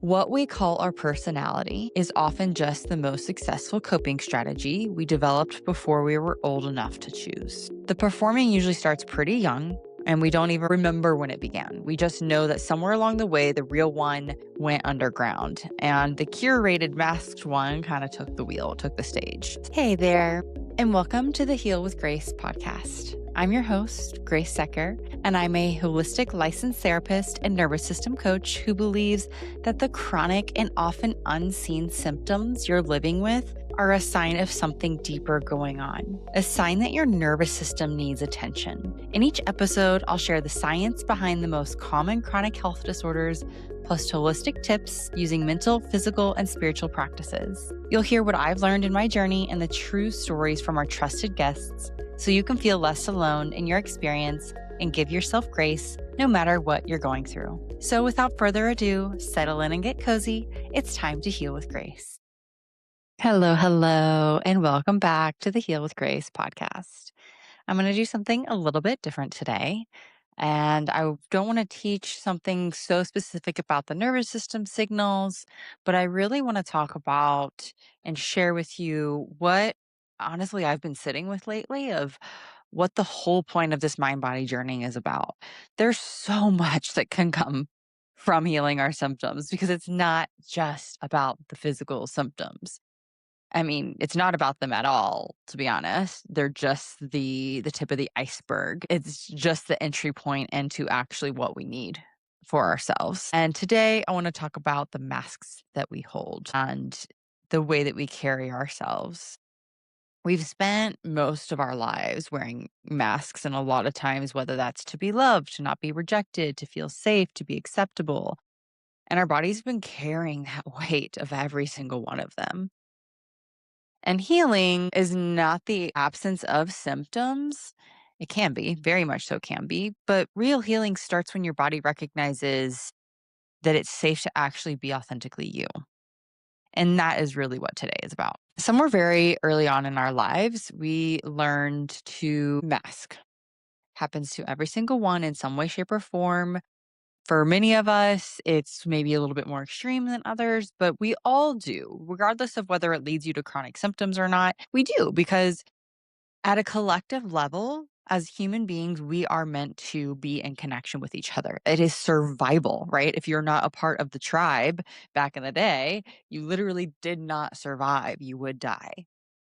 What we call our personality is often just the most successful coping strategy we developed before we were old enough to choose. The performing usually starts pretty young, and we don't even remember when it began. We just know that somewhere along the way, the real one went underground, and the curated masked one kind of took the wheel, took the stage. Hey there, and welcome to the Heal with Grace podcast. I'm your host, Grace Secker, and I'm a holistic licensed therapist and nervous system coach who believes that the chronic and often unseen symptoms you're living with are a sign of something deeper going on, a sign that your nervous system needs attention. In each episode, I'll share the science behind the most common chronic health disorders, plus holistic tips using mental, physical, and spiritual practices. You'll hear what I've learned in my journey and the true stories from our trusted guests, so you can feel less alone in your experience and give yourself grace no matter what you're going through. So without further ado, settle in and get cozy. It's time to heal with grace. Hello, and welcome back to the Heal with Grace podcast. I'm going to do something a little bit different today. And I don't want to teach something so specific about the nervous system signals, but I really want to talk about and share with you what honestly I've been sitting with lately of what the whole point of this mind body journey is about. There's so much that can come from healing our symptoms because it's not just about the physical symptoms. I mean, it's not about them at all, to be honest. They're just the tip of the iceberg. It's just the entry point into actually what we need for ourselves. And today I want to talk about the masks that we hold and the way that we carry ourselves. We've spent most of our lives wearing masks, and a lot of times, whether that's to be loved, to not be rejected, to feel safe, to be acceptable. And our body's been carrying that weight of every single one of them. And healing is not the absence of symptoms. It can be, very much so can be, but real healing starts when your body recognizes that it's safe to actually be authentically you. And that is really what today is about. Somewhere very early on in our lives, we learned to mask. Happens to every single one in some way, shape, or form. For many of us, it's maybe a little bit more extreme than others, but we all do, regardless of whether it leads you to chronic symptoms or not. We do, because at a collective level, as human beings, we are meant to be in connection with each other. It is survival, right? If you're not a part of the tribe back in the day, you literally did not survive. You would die.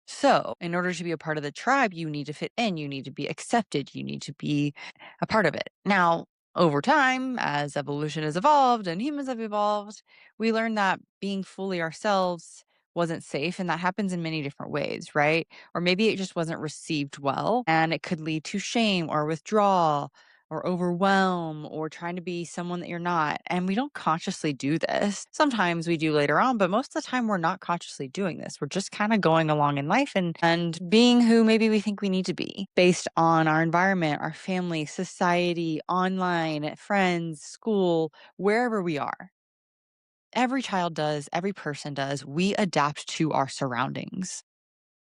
So, in order to be a part of the tribe, you need to fit in, you need to be accepted, you need to be a part of it. Now, over time, as evolution has evolved and humans have evolved, we learned that being fully ourselves wasn't safe. And that happens in many different ways, right? Or maybe it just wasn't received well and it could lead to shame or withdrawal or overwhelm or trying to be someone that you're not. And we don't consciously do this. Sometimes we do later on, but most of the time we're not consciously doing this. We're just kind of going along in life and being who maybe we think we need to be based on our environment, our family, society, online, friends, school, wherever we are. Every child does, every person does. We adapt to our surroundings.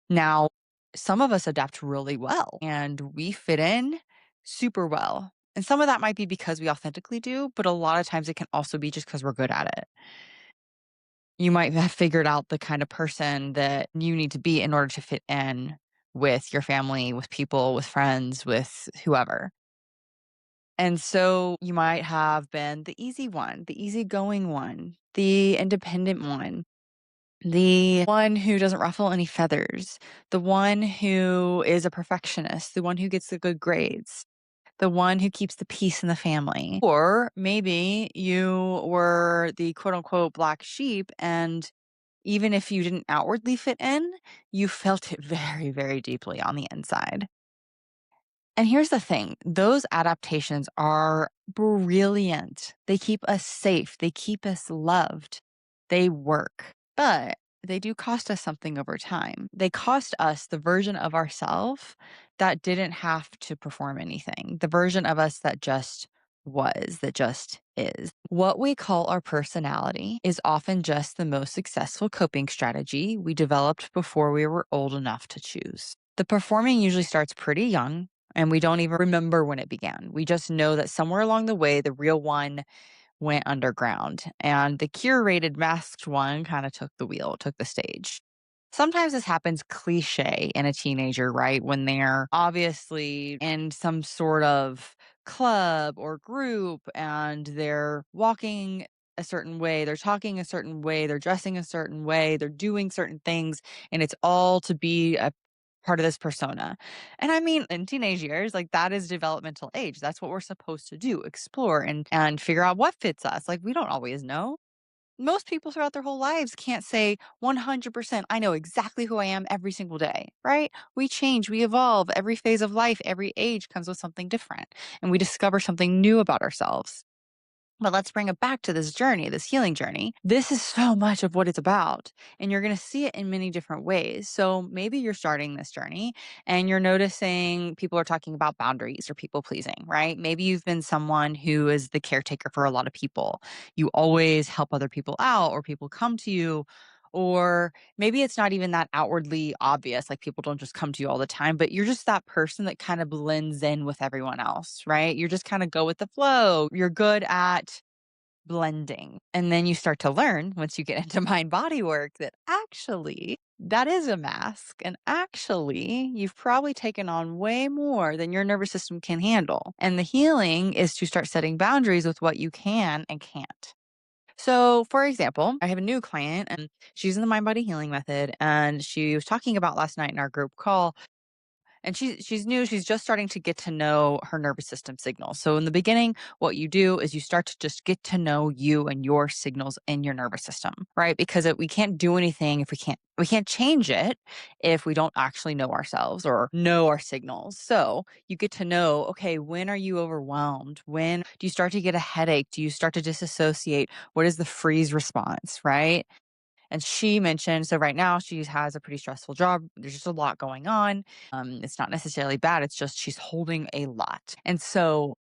Now, some of us adapt really well and we fit in super well. And some of that might be because we authentically do, but a lot of times it can also be just because we're good at it. You might have figured out the kind of person that you need to be in order to fit in with your family, with people, with friends, with whoever. And so you might have been the easy one, the easygoing one, the independent one, the one who doesn't ruffle any feathers, the one who is a perfectionist, the one who gets the good grades, the one who keeps the peace in the family. Or maybe you were the quote unquote black sheep, and even if you didn't outwardly fit in, you felt it very, very deeply on the inside. And here's the thing, those adaptations are brilliant. They keep us safe, they keep us loved, they work. But they do cost us something over time. They cost us the version of ourselves that didn't have to perform anything, the version of us that just was, that just is. What we call our personality is often just the most successful coping strategy we developed before we were old enough to choose. The performing usually starts pretty young, and we don't even remember when it began. We just know that somewhere along the way, the real one went underground, and the curated masked one kind of took the wheel, took the stage. Sometimes this happens cliche in a teenager, right? When they're obviously in some sort of club or group and they're walking a certain way, they're talking a certain way, they're dressing a certain way, they're doing certain things, and it's all to be a part of this persona. And I mean, in teenage years, like that is developmental age. That's what we're supposed to do, explore and figure out what fits us. Like we don't always know. Most people throughout their whole lives can't say 100%, I know exactly who I am every single day, right? We change, we evolve. Every phase of life, every age comes with something different, and we discover something new about ourselves. But let's bring it back to this journey, this healing journey. This is so much of what it's about, and you're going to see it in many different ways. So maybe you're starting this journey and you're noticing people are talking about boundaries or people pleasing, right? Maybe you've been someone who is the caretaker for a lot of people. You always help other people out, or people come to you. Or maybe it's not even that outwardly obvious, like people don't just come to you all the time, but you're just that person that kind of blends in with everyone else, right? You're just kind of go with the flow. You're good at blending. And then you start to learn once you get into mind body work that actually that is a mask. And actually, you've probably taken on way more than your nervous system can handle. And the healing is to start setting boundaries with what you can and can't. So, for example, I have a new client and she's in the mind body healing method. And she was talking about last night in our group call, and she's new, she's just starting to get to know her nervous system signals. So in the beginning, what you do is you start to just get to know you and your signals in your nervous system, right? Because we can't do anything if we can't change it if we don't actually know ourselves or know our signals. So you get to know, okay, when are you overwhelmed? When do you start to get a headache? Do you start to disassociate? What is the freeze response, right? And she mentioned, so right now she has a pretty stressful job. There's just a lot going on. It's not necessarily bad. It's just she's holding a lot. And so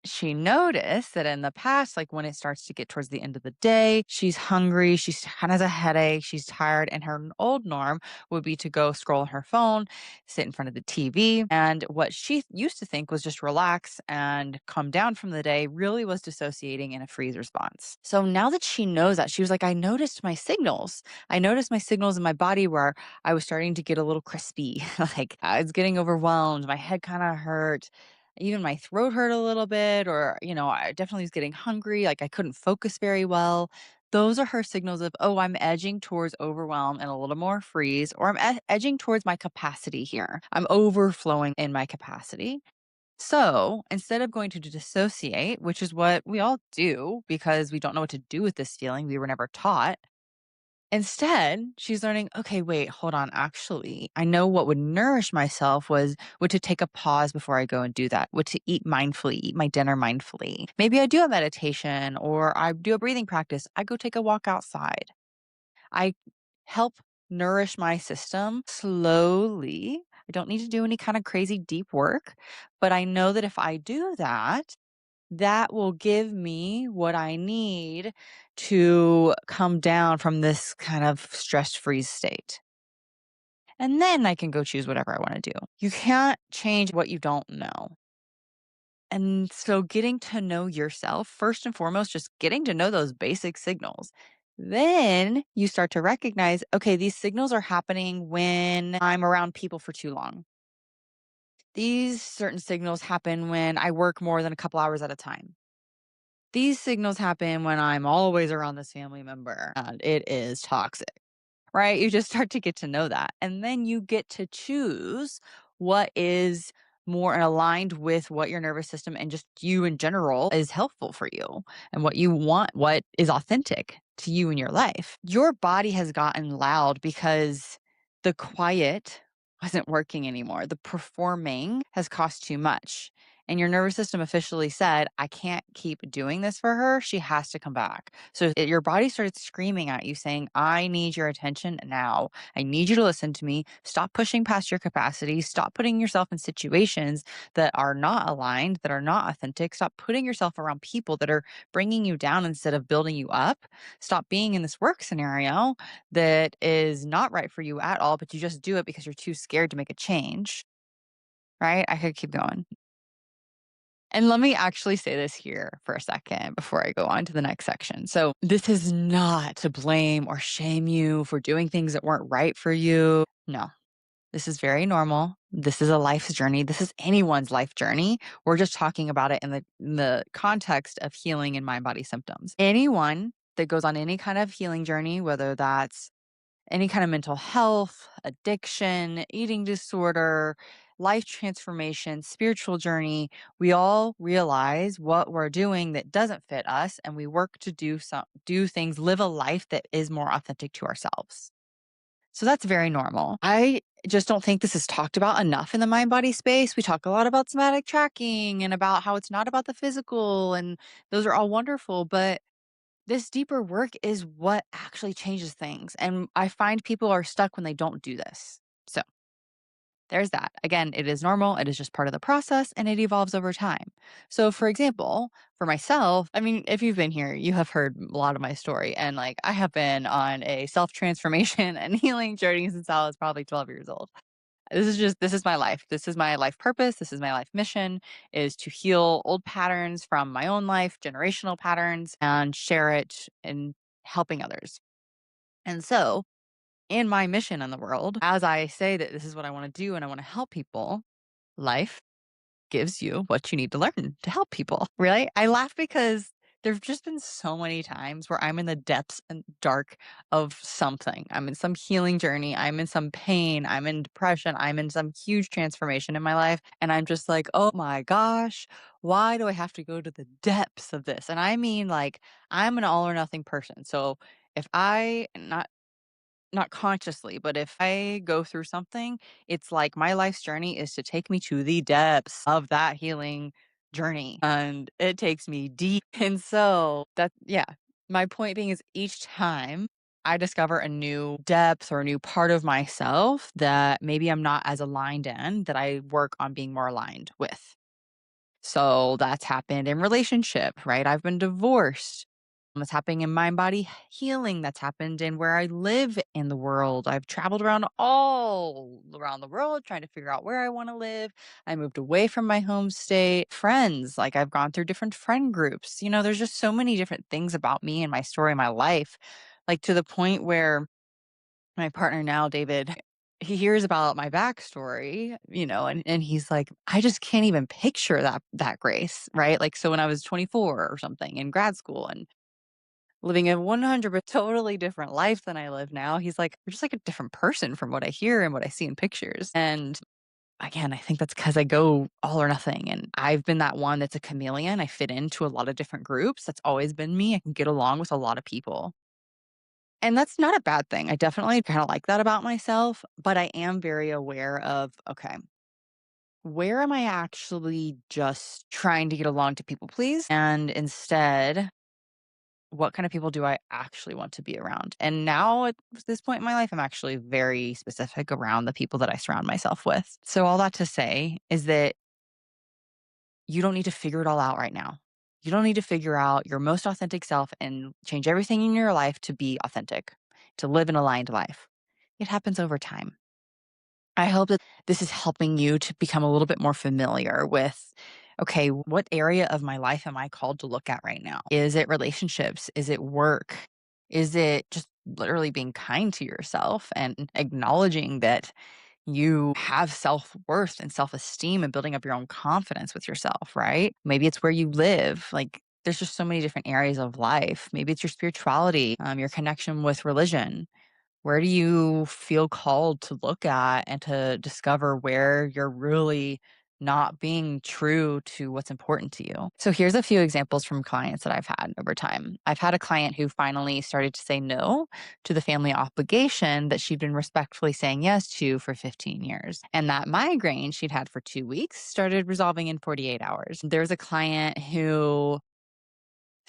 she noticed that in the past, like when it starts to get towards the end of the day, she's hungry, she's kind of has a headache, she's tired, and her old norm would be to go scroll on her phone, sit in front of the TV. And what she used to think was just relax and come down from the day really was dissociating in a freeze response. So now that she knows that, she was like, I noticed my signals. I noticed my signals in my body where I was starting to get a little crispy, like I was getting overwhelmed, my head kind of hurt, even my throat hurt a little bit, or, I definitely was getting hungry, like I couldn't focus very well. Those are her signals of, oh, I'm edging towards overwhelm and a little more freeze, or I'm edging towards my capacity here. I'm overflowing in my capacity. So instead of going to dissociate, which is what we all do because we don't know what to do with this feeling, we were never taught. Instead, she's learning, okay, wait, hold on. Actually, I know what would nourish myself would to take a pause before I go and do that, would to eat mindfully, eat my dinner mindfully. Maybe I do a meditation or I do a breathing practice. I go take a walk outside. I help nourish my system slowly. I don't need to do any kind of crazy deep work, but I know that if I do that, that will give me what I need to come down from this kind of stress freeze state. And then I can go choose whatever I want to do. You can't change what you don't know. And so getting to know yourself, first and foremost, just getting to know those basic signals. Then you start to recognize, okay, these signals are happening when I'm around people for too long. These certain signals happen when I work more than a couple hours at a time. These signals happen when I'm always around this family member and it is toxic, right? You just start to get to know that. And then you get to choose what is more aligned with what your nervous system and just you in general is helpful for you and what you want, what is authentic to you in your life. Your body has gotten loud because the quiet wasn't working anymore. The performing has cost too much. And your nervous system officially said, I can't keep doing this for her. She has to come back. So your body started screaming at you, saying, I need your attention now. I need you to listen to me. Stop pushing past your capacity. Stop putting yourself in situations that are not aligned, that are not authentic. Stop putting yourself around people that are bringing you down instead of building you up. Stop being in this work scenario that is not right for you at all, but you just do it because you're too scared to make a change. Right? I could keep going. And let me actually say this here for a second before I go on to the next section. So, this is not to blame or shame you for doing things that weren't right for you. No, this is very normal. This is a life's journey. This is anyone's life journey. We're just talking about it in the context of healing and mind body symptoms. Anyone that goes on any kind of healing journey, whether that's any kind of mental health, addiction, eating disorder, life transformation, spiritual journey, we all realize what we're doing that doesn't fit us and we work to do things, live a life that is more authentic to ourselves. So that's very normal. I just don't think this is talked about enough in the mind body space. We talk a lot about somatic tracking and about how it's not about the physical, and those are all wonderful, but this deeper work is what actually changes things. And I find people are stuck when they don't do this. So there's that. Again, it is normal. It is just part of the process and it evolves over time. So, for example, for myself, I mean, if you've been here, you have heard a lot of my story. And like, I have been on a self transformation and healing journey since I was probably 12 years old. This is my life. This is my life purpose. This is my life mission is to heal old patterns from my own life, generational patterns, and share it in helping others. And so, in my mission in the world, as I say that this is what I want to do and I want to help people, life gives you what you need to learn to help people, right? I laugh because there've just been so many times where I'm in the depths and dark of something. I'm in some healing journey, I'm in some pain, I'm in depression, I'm in some huge transformation in my life, and I'm just like, "Oh my gosh, why do I have to go to the depths of this?" And I mean like I'm an all or nothing person. So if I not consciously, but if I go through something, it's like my life's journey is to take me to the depths of that healing journey. And it takes me deep. And so that, yeah, my point being is each time I discover a new depth or a new part of myself that maybe I'm not as aligned in, that I work on being more aligned with. So that's happened in relationship, right? I've been divorced. That's happening in mind body healing. That's happened in where I live in the world. I've traveled around all around the world trying to figure out where I want to live. I moved away from my home state. Friends, like I've gone through different friend groups. There's just so many different things about me and my story, my life, like to the point where my partner now, David, he hears about my backstory, and he's like, I just can't even picture that Grace, right? Like, so when I was 24 or something in grad school and living a 100 totally different life than I live now, he's like, you're just like a different person from what I hear and what I see in pictures. And again, I think that's because I go all or nothing. And I've been that one that's a chameleon. I fit into a lot of different groups. That's always been me. I can get along with a lot of people. And that's not a bad thing. I definitely kinda like that about myself, but I am very aware of, okay, where am I actually just trying to get along to people please? And instead, what kind of people do I actually want to be around? And now at this point in my life, I'm actually very specific around the people that I surround myself with. So all that to say is that you don't need to figure it all out right now. You don't need to figure out your most authentic self and change everything in your life to be authentic, to live an aligned life. It happens over time. I hope that this is helping you to become a little bit more familiar with okay, what area of my life am I called to look at right now? Is it relationships? Is it work? Is it just literally being kind to yourself and acknowledging that you have self-worth and self-esteem and building up your own confidence with yourself, right? Maybe it's where you live. Like there's just so many different areas of life. Maybe it's your spirituality, your connection with religion. Where do you feel called to look at and to discover where you're really not being true to what's important to you? So, here's a few examples from clients that I've had over time. I've had a client who finally started to say no to the family obligation that she'd been respectfully saying yes to for 15 years. And that migraine she'd had for 2 weeks started resolving in 48 hours. There's a client who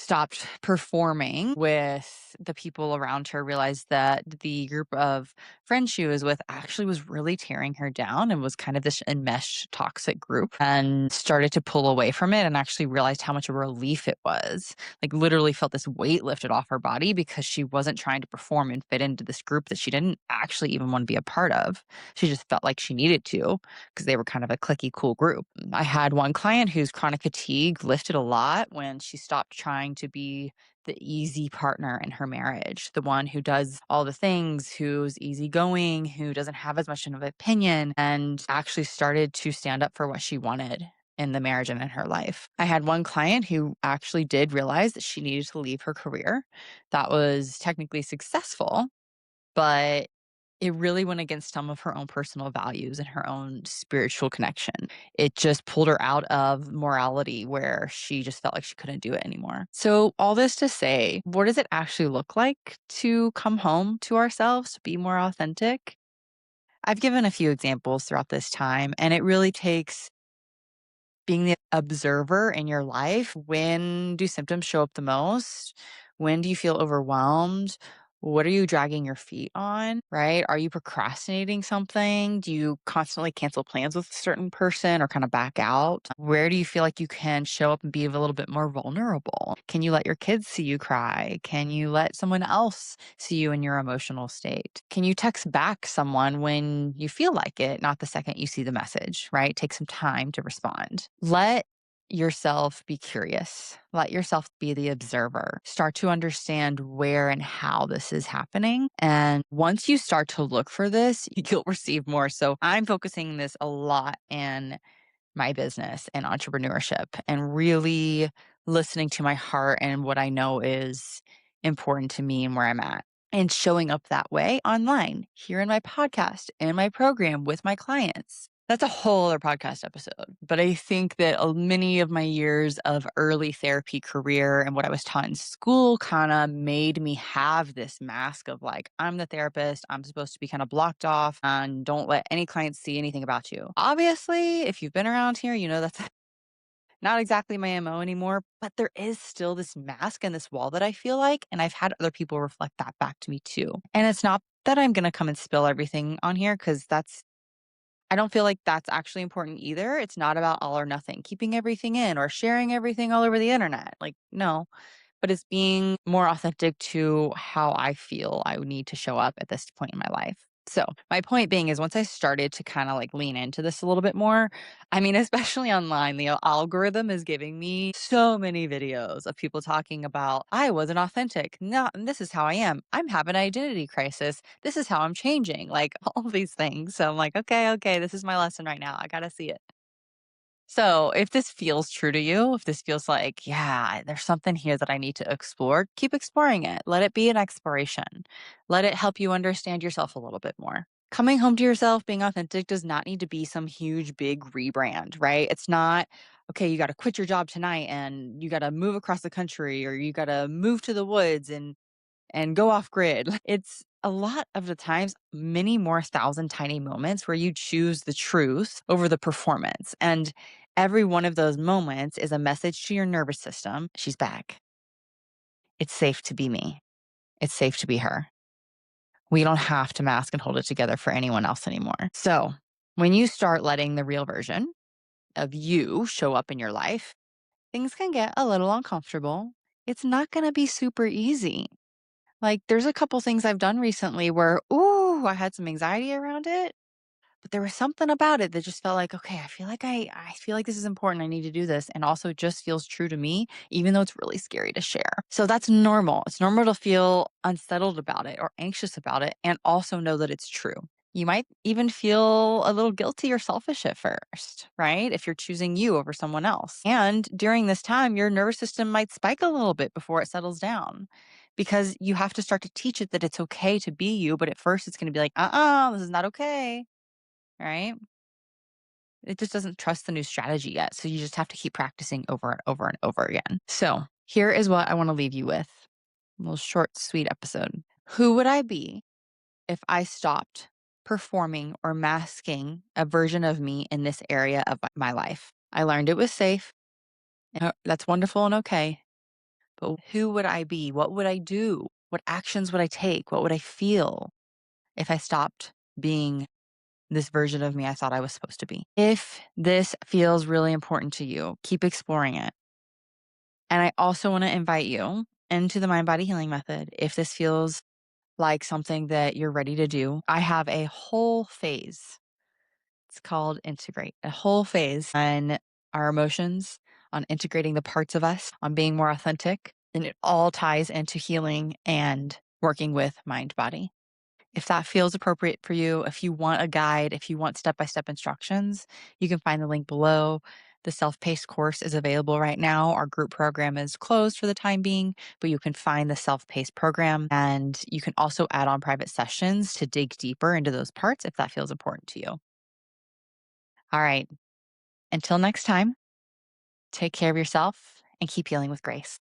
stopped performing with the people around her, realized that the group of friends she was with actually was really tearing her down and was kind of this enmeshed toxic group, and started to pull away from it and actually realized how much of a relief it was. Like literally felt this weight lifted off her body because she wasn't trying to perform and fit into this group that she didn't actually even want to be a part of. She just felt like she needed to because they were kind of a clicky, cool group. I had one client whose chronic fatigue lifted a lot when she stopped trying to be the easy partner in her marriage, the one who does all the things, who's easygoing, who doesn't have as much of an opinion, and actually started to stand up for what she wanted in the marriage and in her life. I had one client who actually did realize that she needed to leave her career that was technically successful, but it really went against some of her own personal values and her own spiritual connection. It just pulled her out of morality where she just felt like she couldn't do it anymore. So, all this to say, what does it actually look like to come home to ourselves, to be more authentic? I've given a few examples throughout this time, and it really takes being the observer in your life. When do symptoms show up the most? When do you feel overwhelmed? What are you dragging your feet on, right? Are you procrastinating something? Do you constantly cancel plans with a certain person or kind of back out? Where do you feel like you can show up and be a little bit more vulnerable? Can you let your kids see you cry? Can you let someone else see you in your emotional state? Can you text back someone when you feel like it, not the second you see the message, right? Take some time to respond. Let yourself be curious. Let yourself be the observer. Start to understand where and how this is happening. And once you start to look for this, you'll receive more. So I'm focusing this a lot in my business and entrepreneurship and really listening to my heart and what I know is important to me and where I'm at. And showing up that way online, here in my podcast, in my program with my clients. That's a whole other podcast episode. But I think that many of my years of early therapy career and what I was taught in school kind of made me have this mask of like, I'm the therapist. I'm supposed to be kind of blocked off and don't let any clients see anything about you. Obviously, if you've been around here, you know that's not exactly my MO anymore, but there is still this mask and this wall that I feel like, and I've had other people reflect that back to me too. And it's not that I'm going to come and spill everything on here because I don't feel like that's actually important either. It's not about all or nothing, keeping everything in or sharing everything all over the internet. Like, no, but it's being more authentic to how I feel I would need to show up at this point in my life. So, my point being is once I started to kind of like lean into this a little bit more, I mean, especially online, the algorithm is giving me so many videos of people talking about, I wasn't authentic. No, and this is how I am. I'm having an identity crisis. This is how I'm changing, like all these things. So, I'm like, okay, this is my lesson right now. I got to see it. So, if this feels true to you, if this feels like, yeah, there's something here that I need to explore, keep exploring it. Let it be an exploration. Let it help you understand yourself a little bit more. Coming home to yourself, being authentic does not need to be some huge, big rebrand, right? It's not, okay, you got to quit your job tonight and you got to move across the country or you got to move to the woods and go off grid. It's a lot of the times many more thousand tiny moments where you choose the truth over the performance. And every one of those moments is a message to your nervous system. She's back. It's safe to be me. It's safe to be her. We don't have to mask and hold it together for anyone else anymore. So when you start letting the real version of you show up in your life, things can get a little uncomfortable. It's not going to be super easy. Like, there's a couple things I've done recently where, ooh, I had some anxiety around it, but there was something about it that just felt like, okay, I feel like this is important. I need to do this. And also it just feels true to me, even though it's really scary to share. So that's normal. It's normal to feel unsettled about it or anxious about it and also know that it's true. You might even feel a little guilty or selfish at first, right? If you're choosing you over someone else. And during this time, your nervous system might spike a little bit before it settles down because you have to start to teach it that it's okay to be you. But at first, it's going to be like, this is not okay, right? It just doesn't trust the new strategy yet. So you just have to keep practicing over and over and over again. So here is what I want to leave you with a little short, sweet episode. Who would I be if I stopped performing or masking a version of me in this area of my life? I learned it was safe. And that's wonderful and okay. Who would I be? What would I do? What actions would I take? What would I feel if I stopped being this version of me I thought I was supposed to be? If this feels really important to you, keep exploring it. And I also want to invite you into the mind body healing method. If this feels like something that you're ready to do, I have a whole phase. It's called Integrate, a whole phase on our emotions, on integrating the parts of us, on being more authentic. And it all ties into healing and working with mind body. If that feels appropriate for you, if you want a guide, if you want step by step instructions, you can find the link below. The self paced course is available right now. Our group program is closed for the time being, but you can find the self paced program and you can also add on private sessions to dig deeper into those parts if that feels important to you. All right. Until next time, take care of yourself and keep healing with grace.